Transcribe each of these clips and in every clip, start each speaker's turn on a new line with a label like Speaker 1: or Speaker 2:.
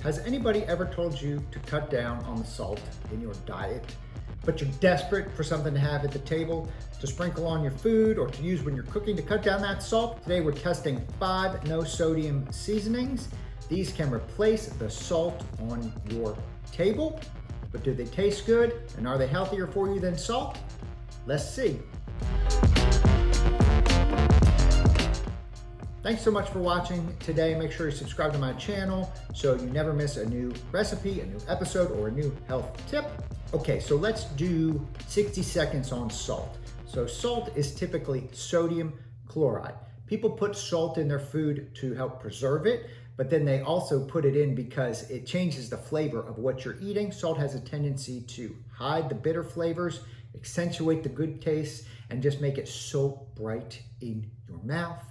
Speaker 1: Has anybody ever told you to cut down on the salt in your diet, but you're desperate for something to have at the table, to sprinkle on your food or to use when you're cooking to cut down that salt? Today we're testing 5 no sodium seasonings. These can replace the salt on your table, but do they taste good and are they healthier for you than salt? Let's see. Thanks so much for watching today. Make sure you subscribe to my channel so you never miss a new recipe, a new episode, or a new health tip. Okay, so let's do 60 seconds on salt. So salt is typically sodium chloride. People put salt in their food to help preserve it, but then they also put it in because it changes the flavor of what you're eating. Salt has a tendency to hide the bitter flavors, accentuate the good taste, and just make it so bright in your mouth.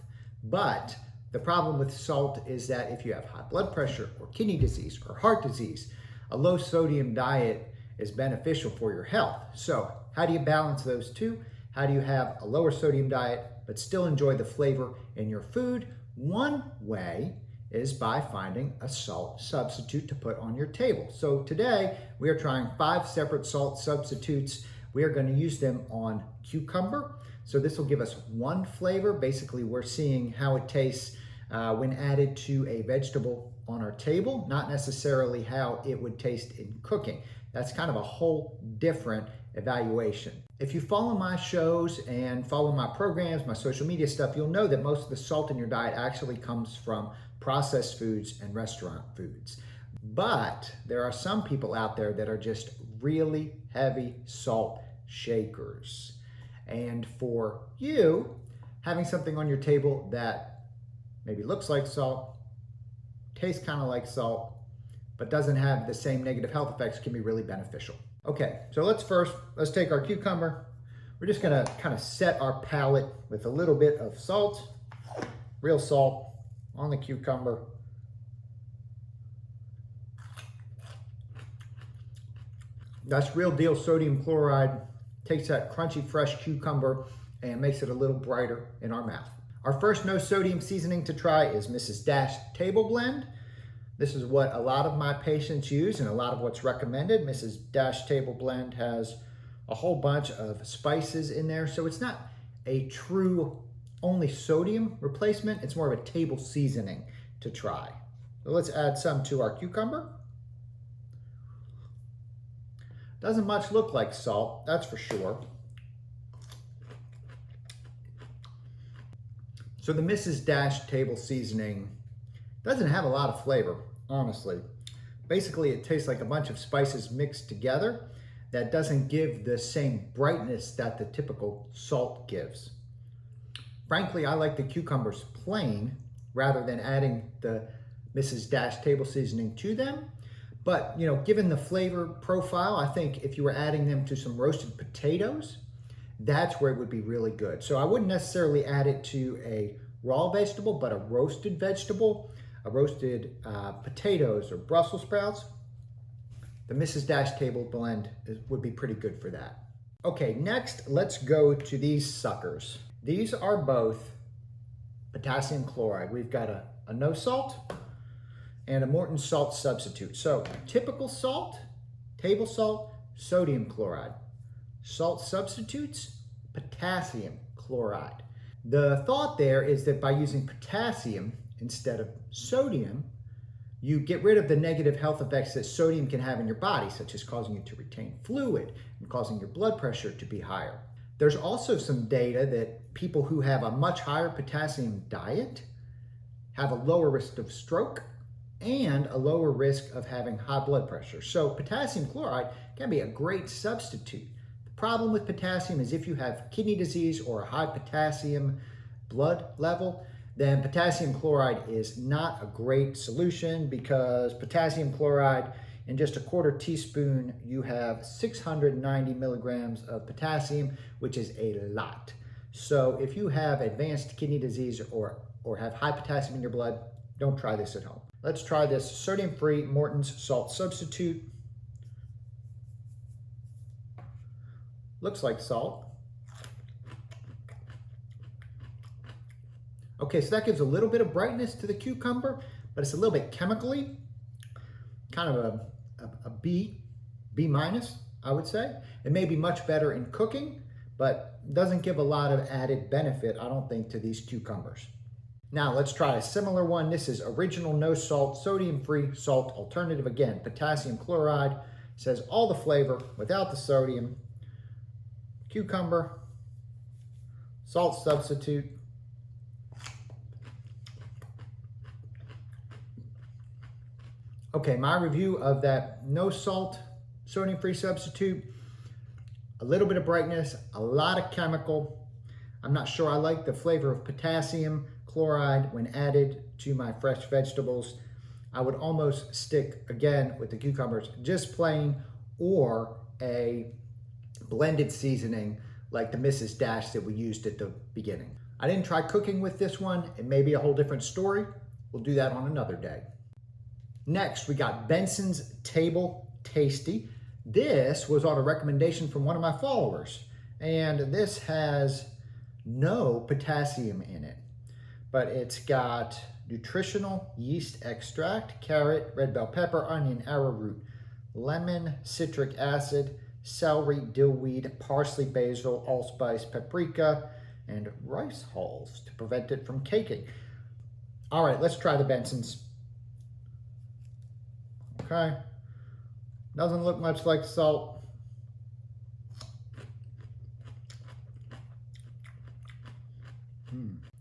Speaker 1: But the problem with salt is that if you have high blood pressure or kidney disease or heart disease, a low sodium diet is beneficial for your health. So how do you balance those two? How do you have a lower sodium diet but still enjoy the flavor in your food? One way is by finding a salt substitute to put on your table. So today we are trying 5 separate salt substitutes. We are going to use them on cucumber. So this will give us one flavor. Basically, we're seeing how it tastes when added to a vegetable on our table, not necessarily how it would taste in cooking. That's kind of a whole different evaluation. If you follow my shows and follow my programs, my social media stuff, you'll know that most of the salt in your diet actually comes from processed foods and restaurant foods. But there are some people out there that are just really heavy salt shakers. And for you, having something on your table that maybe looks like salt, tastes kind of like salt, but doesn't have the same negative health effects can be really beneficial. Okay, so let's take our cucumber. We're just gonna kind of set our palate with a little bit of salt, real salt on the cucumber. That's real deal sodium chloride. Takes that crunchy, fresh cucumber and makes it a little brighter in our mouth. Our first no sodium seasoning to try is Mrs. Dash Table Blend. This is what a lot of my patients use and a lot of what's recommended. Mrs. Dash Table Blend has a whole bunch of spices in there, so it's not a true only sodium replacement. It's more of a table seasoning to try. So let's add some to our cucumber. Doesn't much look like salt, that's for sure. So the Mrs. Dash table seasoning doesn't have a lot of flavor, honestly. Basically, it tastes like a bunch of spices mixed together that doesn't give the same brightness that the typical salt gives. Frankly, I like the cucumbers plain rather than adding the Mrs. Dash table seasoning to them. But, you know, given the flavor profile, I think if you were adding them to some roasted potatoes, that's where it would be really good. So I wouldn't necessarily add it to a raw vegetable, but a roasted vegetable, a roasted potatoes or Brussels sprouts. The Mrs. Dash Table Blend would be pretty good for that. Okay, next, let's go to these suckers. These are both potassium chloride. We've got a no salt and a Morton salt substitute. So typical salt, table salt, sodium chloride. Salt substitutes, potassium chloride. The thought there is that by using potassium instead of sodium, you get rid of the negative health effects that sodium can have in your body, such as causing you to retain fluid and causing your blood pressure to be higher. There's also some data that people who have a much higher potassium diet have a lower risk of stroke and a lower risk of having high blood pressure. So potassium chloride can be a great substitute. The problem with potassium is if you have kidney disease or a high potassium blood level, then potassium chloride is not a great solution because potassium chloride, in just a 1/4 teaspoon, you have 690 milligrams of potassium, which is a lot. So if you have advanced kidney disease or have high potassium in your blood, don't try this at home. Let's try this sodium-free Morton's salt substitute. Looks like salt. Okay, so that gives a little bit of brightness to the cucumber, but it's a little bit chemically. kind of a B minus, I would say. It may be much better in cooking, but doesn't give a lot of added benefit, I don't think, to these cucumbers. Now let's try a similar one. This is original no salt, sodium-free salt alternative. Again, potassium chloride, says all the flavor without the sodium. Cucumber, salt substitute. Okay, my review of that no salt, sodium-free substitute, a little bit of brightness, a lot of chemical. I'm not sure I like the flavor of potassium chloride when added to my fresh vegetables. I would almost stick, again, with the cucumbers, just plain, or a blended seasoning like the Mrs. Dash that we used at the beginning. I didn't try cooking with this one. It may be a whole different story. We'll do that on another day. Next, we got Benson's Table Tasty. This was on a recommendation from one of my followers, and this has no potassium in it, but it's got nutritional yeast extract, carrot, red bell pepper, onion, arrowroot, lemon, citric acid, celery, dillweed, parsley, basil, allspice, paprika, and rice hulls to prevent it from caking. All right, let's try the Bensons. Okay, doesn't look much like salt.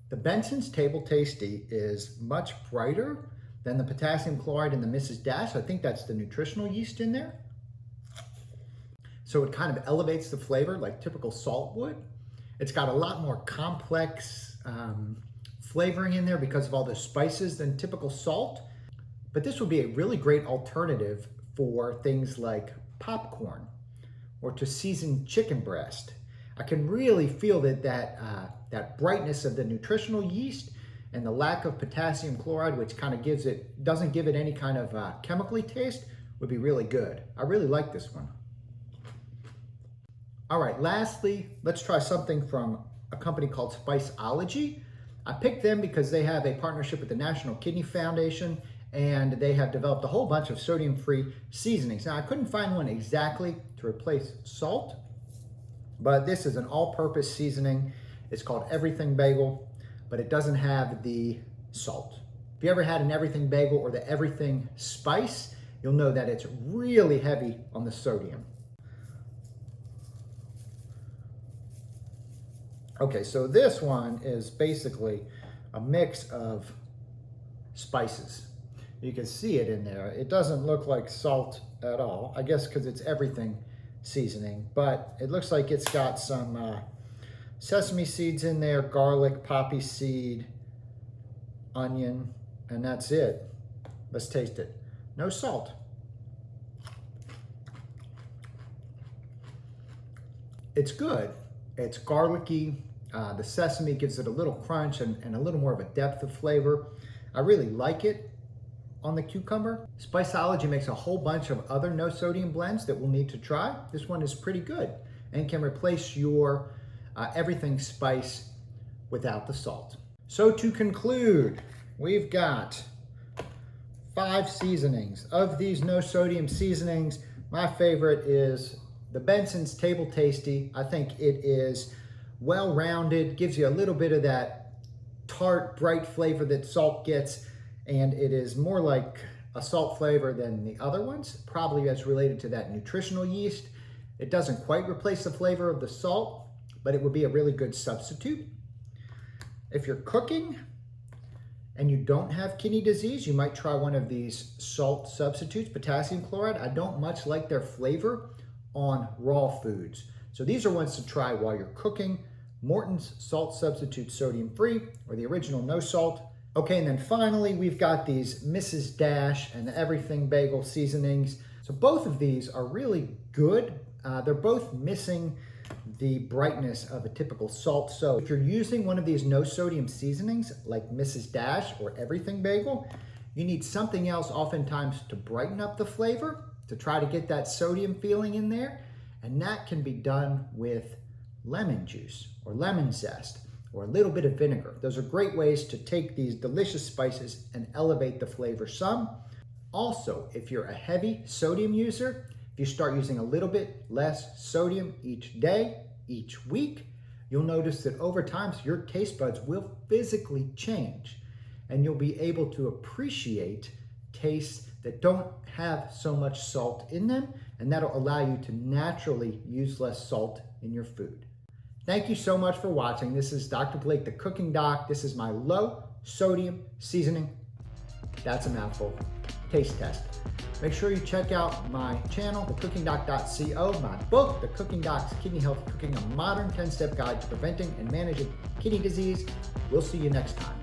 Speaker 1: The Benson's Table Tasty is much brighter than the potassium chloride in the Mrs. Dash. I think that's the nutritional yeast in there. So it kind of elevates the flavor like typical salt would. It's got a lot more complex flavoring in there because of all the spices than typical salt. But this would be a really great alternative for things like popcorn or to season chicken breast. I can really feel that brightness of the nutritional yeast and the lack of potassium chloride, which kind of doesn't give it any kind of chemically taste, would be really good. I really like this one. All right, lastly, let's try something from a company called Spiceology. I picked them because they have a partnership with the National Kidney Foundation, and they have developed a whole bunch of sodium-free seasonings. Now, I couldn't find one exactly to replace salt, but this is an all-purpose seasoning. It's called Everything Bagel, but it doesn't have the salt. If you ever had an Everything Bagel or the Everything Spice, you'll know that it's really heavy on the sodium. Okay, so this one is basically a mix of spices. You can see it in there. It doesn't look like salt at all, I guess because it's everything seasoning, but it looks like it's got some sesame seeds in there, garlic, poppy seed, onion, and that's it. Let's taste it. No salt. It's good. It's garlicky. The sesame gives it a little crunch and a little more of a depth of flavor. I really like it on the cucumber. Spiceology makes a whole bunch of other no sodium blends that we'll need to try. This one is pretty good and can replace your everything spice without the salt. So to conclude, we've got 5 seasonings. Of these no sodium seasonings, my favorite is the Benson's Table Tasty. I think it is well-rounded, gives you a little bit of that tart, bright flavor that salt gets, and it is more like a salt flavor than the other ones, probably as related to that nutritional yeast. It doesn't quite replace the flavor of the salt, but it would be a really good substitute. If you're cooking and you don't have kidney disease, you might try one of these salt substitutes, potassium chloride. I don't much like their flavor on raw foods. So these are ones to try while you're cooking. Morton's salt substitute sodium-free, or the original no salt. Okay, and then finally, we've got these Mrs. Dash and the Everything Bagel seasonings. So both of these are really good. They're both missing the brightness of a typical salt. So if you're using one of these no sodium seasonings like Mrs. Dash or Everything Bagel, you need something else oftentimes to brighten up the flavor, to try to get that sodium feeling in there. And that can be done with lemon juice or lemon zest or a little bit of vinegar. Those are great ways to take these delicious spices and elevate the flavor some. Also, if you're a heavy sodium user, if you start using a little bit less sodium each day, each week, you'll notice that over time your taste buds will physically change, and you'll be able to appreciate tastes that don't have so much salt in them, and that'll allow you to naturally use less salt in your food. Thank you so much for watching. This is Dr. Blake, the Cooking Doc. This is my low sodium seasoning, that's a mouthful, taste test. Make sure you check out my channel, thecookingdoc.co, my book, The Cooking Doc's Kidney Healthy Cooking, a modern 10-step guide to preventing and managing kidney disease. We'll see you next time.